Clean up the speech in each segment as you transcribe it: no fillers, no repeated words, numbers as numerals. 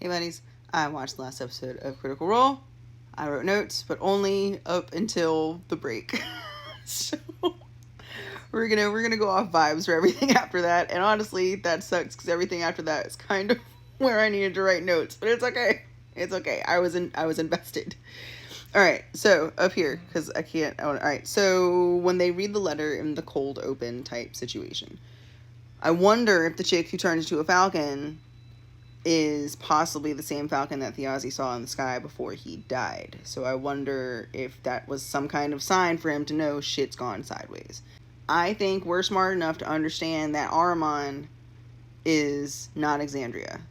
Hey buddies, I watched the last episode of Critical Role. I wrote notes, but only up until the break. So we're gonna go off vibes for everything after that. And honestly, that sucks because everything after that is kind of where I needed to write notes. But it's okay. It's okay. I was invested. All right, so up here because I can't. All right, so when they read the letter in the cold open type situation, I wonder if the chick who turned into a falcon is possibly the same falcon that Thjazi saw in the sky before he died. So I wonder if that was some kind of sign for him to know shit's gone sideways. I think we're smart enough to understand that Ahriman is not Exandria.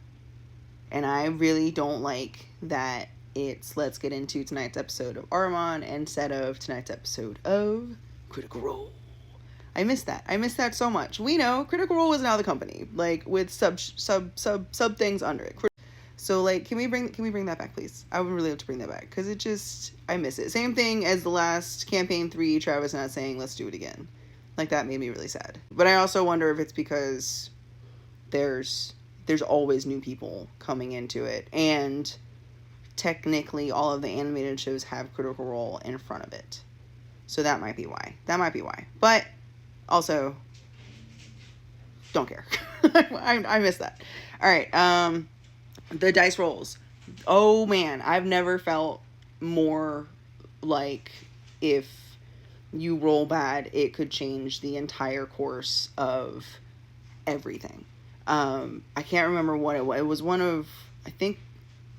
And I really don't like that it's let's get into tonight's episode of Ahriman instead of tonight's episode of Critical Role. I miss that. I miss that so much. We know Critical Role is now the company, like with sub things under it. So like, can we bring that back, please? I would really love to bring that back because it just, I miss it. Same thing as the last campaign 3. Travis not saying let's do it again. Like that made me really sad. But I also wonder if it's because there's always new people coming into it, and technically all of the animated shows have Critical Role in front of it. So that might be why. But also, don't care. I miss that. All right. The dice rolls. Oh man, I've never felt more like if you roll bad, it could change the entire course of everything. I can't remember what it was. It was one of, I think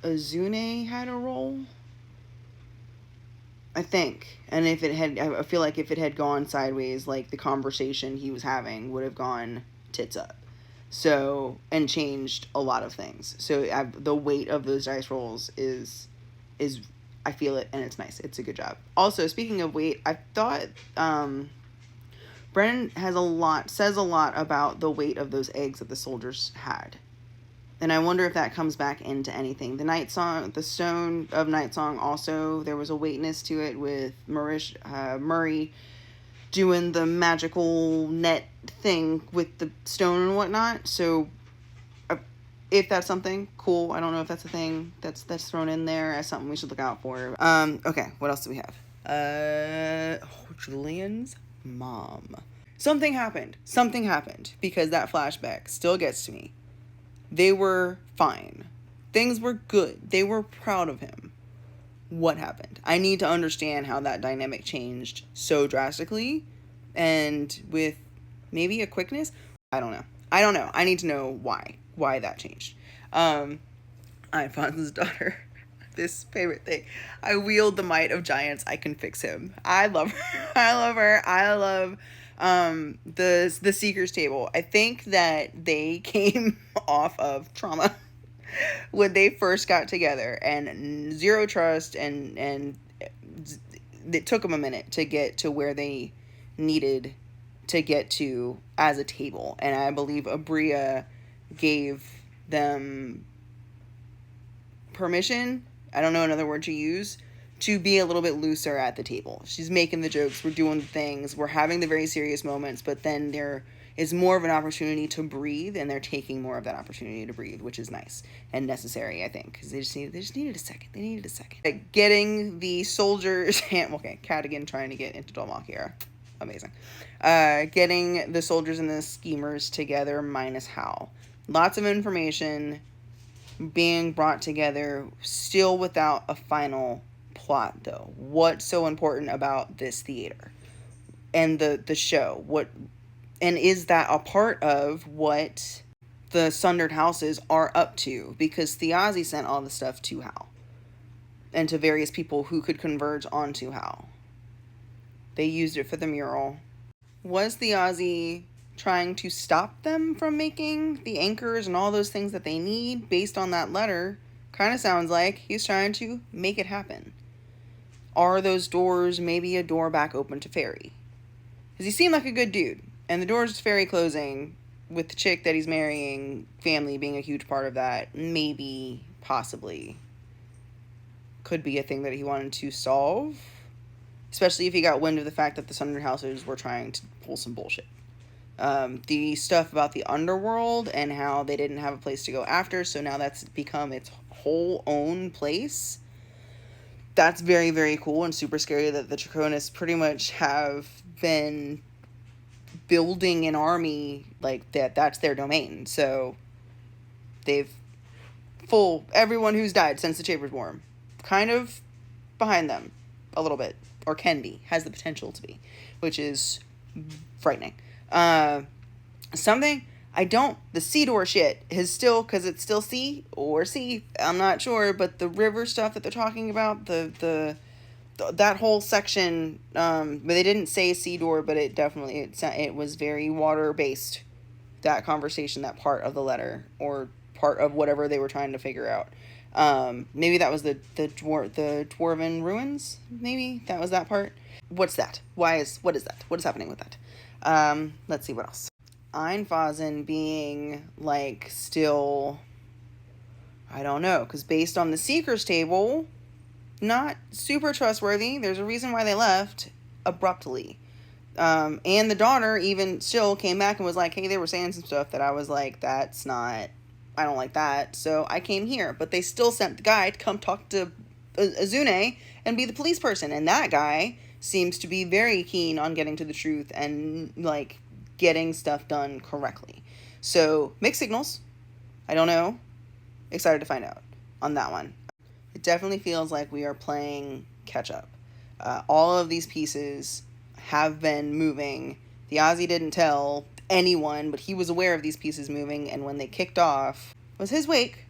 Azune had a roll. I think. And if it had, I feel like if it had gone sideways, like the conversation he was having would have gone tits up. So, and changed a lot of things. So the weight of those dice rolls is, I feel it, and it's nice. It's a good job. Also, speaking of weight, I thought, Brennan says a lot about the weight of those eggs that the soldiers had. And I wonder if that comes back into anything. The Stone of Night Song also, there was a weightness to it with Murray doing the magical net thing with the stone and whatnot. So if that's something, cool. I don't know if that's a thing that's thrown in there as something we should look out for. Okay, what else do we have? Julian's mom. Something happened because that flashback still gets to me. They were fine. Things were good. They were proud of him. What happened? I need to understand how that dynamic changed so drastically and with maybe a quickness. I don't know. I need to know why that changed. Ifon's daughter. This favorite thing. I wield the might of giants. I can fix him. I love her. I love the Seeker's Table. I think that they came off of trauma when they first got together, and zero trust, and it took them a minute to get to where they needed to get to as a table. And I believe Abria gave them permission, I don't know another word to use, to be a little bit looser at the table. She's making the jokes, we're doing the things, we're having the very serious moments, but then there is more of an opportunity to breathe, and they're taking more of that opportunity to breathe, which is nice and necessary, I think, because they just needed a second. Getting the soldiers, Cadigan trying to get into Dothraki, amazing. Getting the soldiers and the schemers together minus Hal. Lots of information being brought together, still without a final plot, though. What's so important about this theater and the show? And is that a part of what the Sundered Houses are up to? Because Thjazi sent all the stuff to Hal and to various people who could converge onto Hal. They used it for the mural. Was Thjazi trying to stop them from making the anchors and all those things that they need based on that letter? Kind of sounds like he's trying to make it happen. Are those doors maybe a door back open to Ferry? Because he seemed like a good dude. And the doors to Ferry closing, with the chick that he's marrying, family being a huge part of that, maybe, possibly, could be a thing that he wanted to solve. Especially if he got wind of the fact that the Sundered Houses were trying to pull some bullshit. The stuff about the underworld and how they didn't have a place to go after, so now that's become its whole own place. That's very, very cool and super scary that the Draconis pretty much have been building an army like that. That's their domain. So they've everyone who's died since the Chambers War kind of behind them a little bit, or can be, has the potential to be, which is frightening. Something the Sea Door shit is still, because it's still sea or sea, I'm not sure, but the river stuff that they're talking about, that whole section, but they didn't say Sea Door, but it was very water based, that conversation, that part of the letter, or part of whatever they were trying to figure out. Maybe that was the Dwarven ruins, maybe that was that part. What's that? What is that? What is happening with that? Let's see what else. Einfazen being, like, still, I don't know, because based on the Seeker's table, not super trustworthy. There's a reason why they left abruptly. And the daughter even still came back and was like, hey, they were saying some stuff that I was like, I don't like that, so I came here. But they still sent the guy to come talk to Azune and be the police person, and that guy seems to be very keen on getting to the truth and, like, getting stuff done correctly. So, mixed signals. I don't know. Excited to find out on that one. It definitely feels like we are playing catch up. All of these pieces have been moving. The Ozzy didn't tell anyone, but he was aware of these pieces moving, and when they kicked off, it was his wake,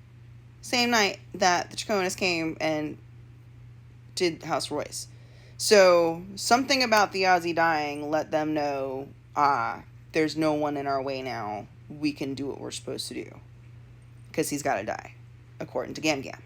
same night that the Draconis came and did House Royce. So, something about the Ozzy dying let them know, there's no one in our way now. We can do what we're supposed to do. Because he's got to die, according to Gam Gam.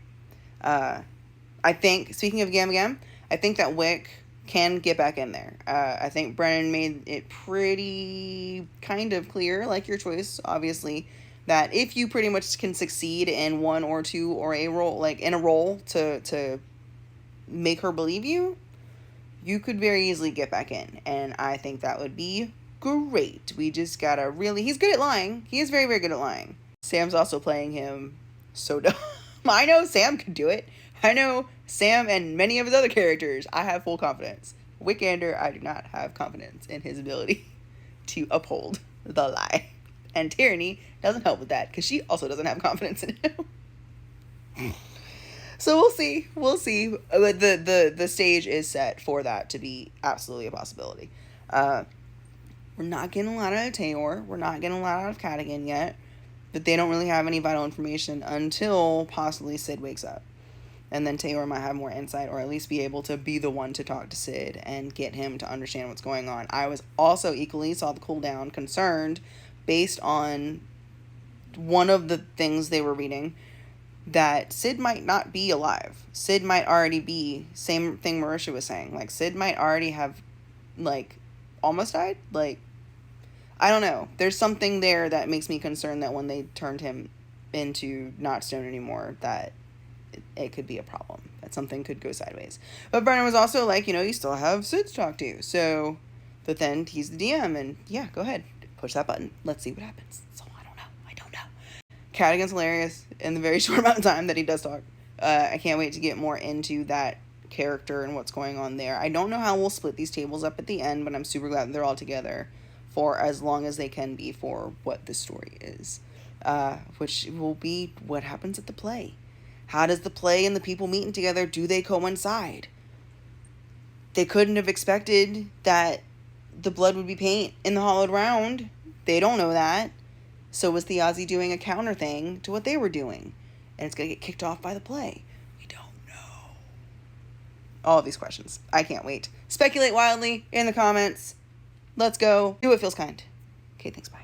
I think, speaking of Gam Gam, I think that Wick can get back in there. I think Brennan made it pretty kind of clear, like your choice, obviously, that if you pretty much can succeed in one or two or a role, like in a role to make her believe you, you could very easily get back in. And I think that would be great. We just gotta really, he's good at lying. He is very, very good at lying. Sam's also playing him so dumb. I know Sam could do it. I know Sam and many of his other characters, I have full confidence. Wickander, I do not have confidence in his ability to uphold the lie. And Tyranny doesn't help with that, because she also doesn't have confidence in him. So we'll see. We'll see. The stage is set for that to be absolutely a possibility. We're not getting a lot out of Tayor. We're not getting a lot out of Cadigan yet. But they don't really have any vital information until possibly Sid wakes up. And then Tayor might have more insight, or at least be able to be the one to talk to Sid and get him to understand what's going on. I was also equally, saw the cooldown, concerned based on one of the things they were reading, that Sid might not be alive. Sid might already be, same thing Marisha was saying, like, Sid might already have, like, almost died? Like, I don't know. There's something there that makes me concerned that when they turned him into not Stone anymore, that it could be a problem. That something could go sideways. But Brennan was also like, you still have Sid to talk to. So, but then he's the DM, and yeah, go ahead. Push that button. Let's see what happens. So, I don't know. Cadigan's hilarious in the very short amount of time that he does talk. I can't wait to get more into that character and what's going on there. I don't know how we'll split these tables up at the end, but I'm super glad that they're all together for as long as they can be for what the story is, which will be what happens at the play. How does the play and the people meeting together, do they coincide? They couldn't have expected that the blood would be paint in the Hollowed Round. They don't know that. So was the Ozzy doing a counter thing to what they were doing? And it's going to get kicked off by the play. We don't know. All of these questions. I can't wait. Speculate wildly in the comments. Let's go. Do what feels kind. Okay, thanks, bye.